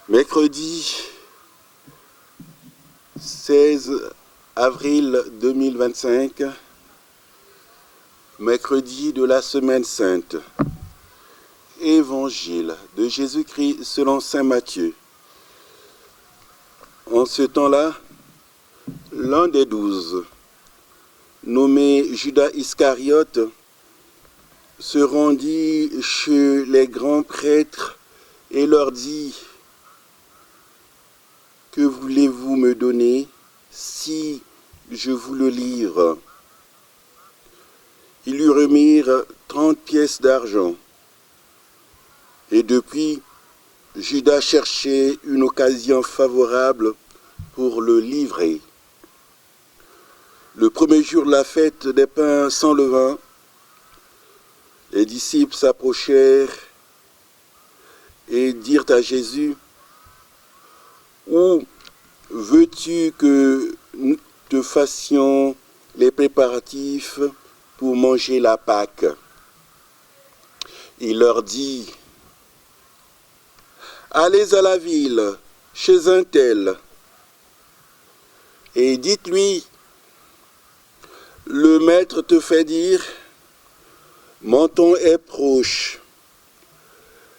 Mercredi 16 avril 2025, mercredi de la Semaine Sainte. Évangile de Jésus-Christ selon saint Matthieu. En ce temps-là, l'un des 12, nommé Judas Iscariote, se rendit chez les grands prêtres et leur dit: que voulez-vous me donner si je vous le livre? Ils lui remirent 30 pièces d'argent. Et depuis, Judas cherchait une occasion favorable pour le livrer. Le premier jour de la fête des pains sans levain, les disciples s'approchèrent et dirent à Jésus: où veux-tu que nous te fassions les préparatifs pour manger la Pâque? Il leur dit: allez à la ville, chez un tel, et dites-lui: le maître te fait dire, mon temps est proche.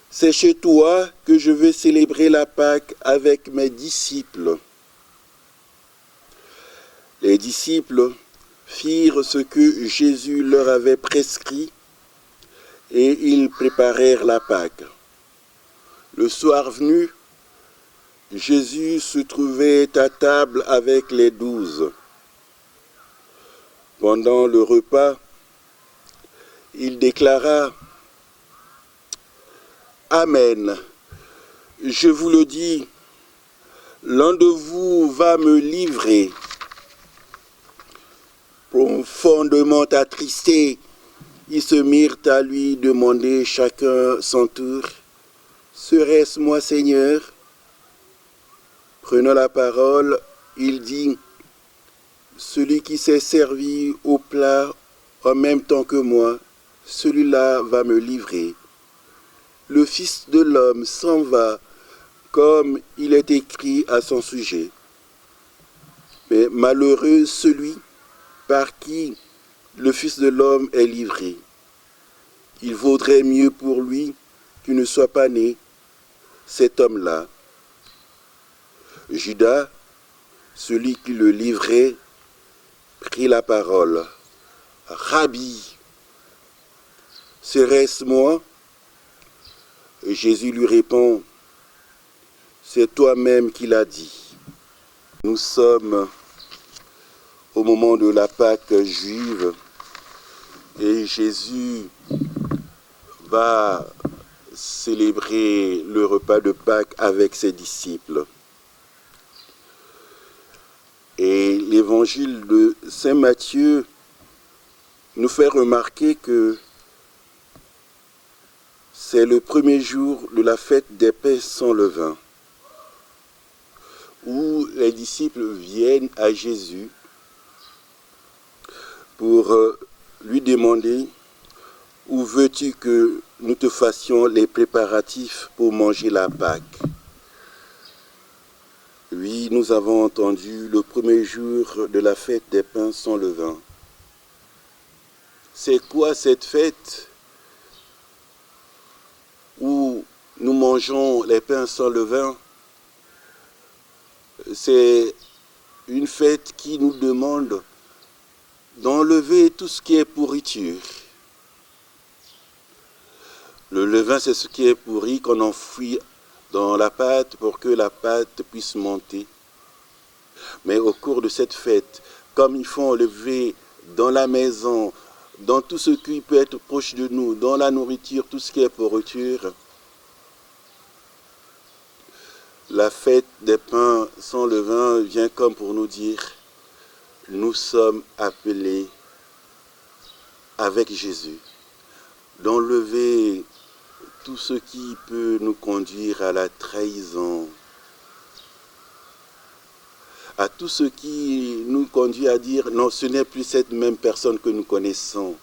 C'est chez toi que je veux célébrer la Pâque avec mes disciples. Les disciples firent ce que Jésus leur avait prescrit et ils préparèrent la Pâque. Le soir venu, Jésus se trouvait à table avec les 12. Pendant le repas, il déclara: Amen, je vous le dis, l'un de vous va me livrer. Profondément attristés, ils se mirent à lui demander chacun son tour: serait-ce moi, Seigneur? Prenant la parole, il dit: celui qui s'est servi au plat en même temps que moi, celui-là va me livrer. Le Fils de l'homme s'en va, comme il est écrit à son sujet. Mais malheureux celui par qui le Fils de l'homme est livré. Il vaudrait mieux pour lui qu'il ne soit pas né, cet homme-là. Judas, celui qui le livrait, prit la parole. Rabbi, serait-ce moi? Jésus lui répond: c'est toi-même qui l'as dit. Nous sommes au moment de la Pâque juive et Jésus va célébrer le repas de Pâques avec ses disciples. Et l'évangile de saint Matthieu nous fait remarquer que c'est le premier jour de la fête des pains sans levain, où les disciples viennent à Jésus pour lui demander: où veux-tu que nous te fassions les préparatifs pour manger la Pâque? Oui, nous avons entendu le premier jour de la fête des pains sans levain. C'est quoi cette fête où nous mangeons les pains sans levain? C'est une fête qui nous demande d'enlever tout ce qui est pourriture. Le levain, c'est ce qui est pourri qu'on enfouit dans la pâte pour que la pâte puisse monter. Mais au cours de cette fête, comme ils font lever dans la maison, dans tout ce qui peut être proche de nous, dans la nourriture, tout ce qui est pourriture, la fête des pains sans levain vient comme pour nous dire, nous sommes appelés avec Jésus d'enlever tout ce qui peut nous conduire à la trahison, à tout ce qui nous conduit à dire non, ce n'est plus cette même personne que nous connaissons,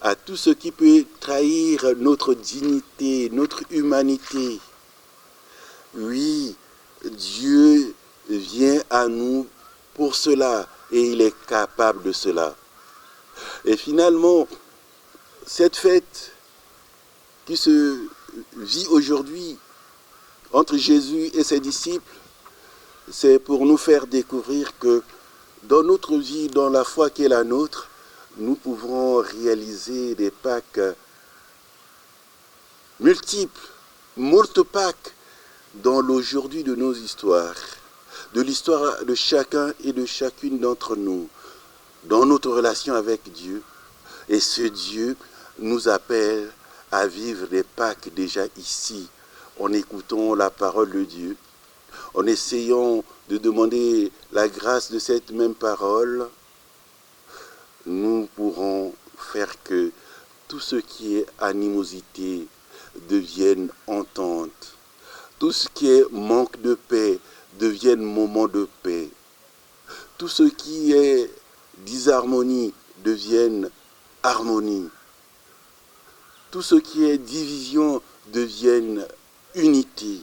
à tout ce qui peut trahir notre dignité, notre humanité. Oui, Dieu vient à nous pour cela et il est capable de cela. Et finalement, cette fête qui se vit aujourd'hui entre Jésus et ses disciples, c'est pour nous faire découvrir que dans notre vie, dans la foi qui est la nôtre, nous pouvons réaliser des Pâques multiples, moult Pâques dans l'aujourd'hui de nos histoires, de l'histoire de chacun et de chacune d'entre nous, dans notre relation avec Dieu. Et ce Dieu nous appelle à vivre des Pâques déjà ici, en écoutant la parole de Dieu, en essayant de demander la grâce de cette même parole. Nous pourrons faire que tout ce qui est animosité devienne entente. Tout ce qui est manque de paix devienne moment de paix. Tout ce qui est disharmonie devienne harmonie. Tout ce qui est division devienne unité.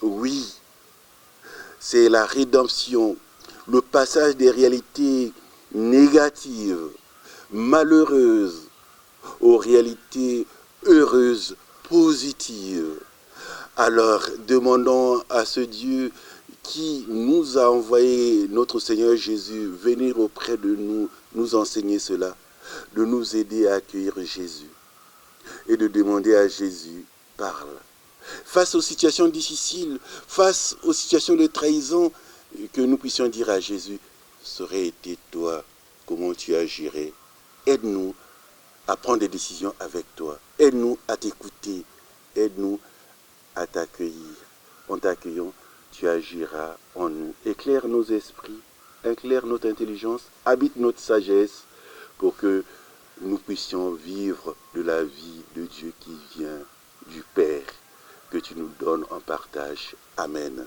Oui, c'est la rédemption, le passage des réalités négatives, malheureuses, aux réalités heureuses, positives. Alors, demandons à ce Dieu qui nous a envoyé notre Seigneur Jésus venir auprès de nous, nous enseigner cela, de nous aider à accueillir Jésus et de demander à Jésus, parle. Face aux situations difficiles, face aux situations de trahison, que nous puissions dire à Jésus, ça aurait été toi, comment tu agirais. Aide-nous à prendre des décisions avec toi. Aide-nous à t'écouter. Aide-nous à t'accueillir. En t'accueillant, tu agiras en nous. Éclaire nos esprits, éclaire notre intelligence, habite notre sagesse pour que nous puissions vivre de la vie de Dieu qui vient du Père, que tu nous donnes en partage. Amen.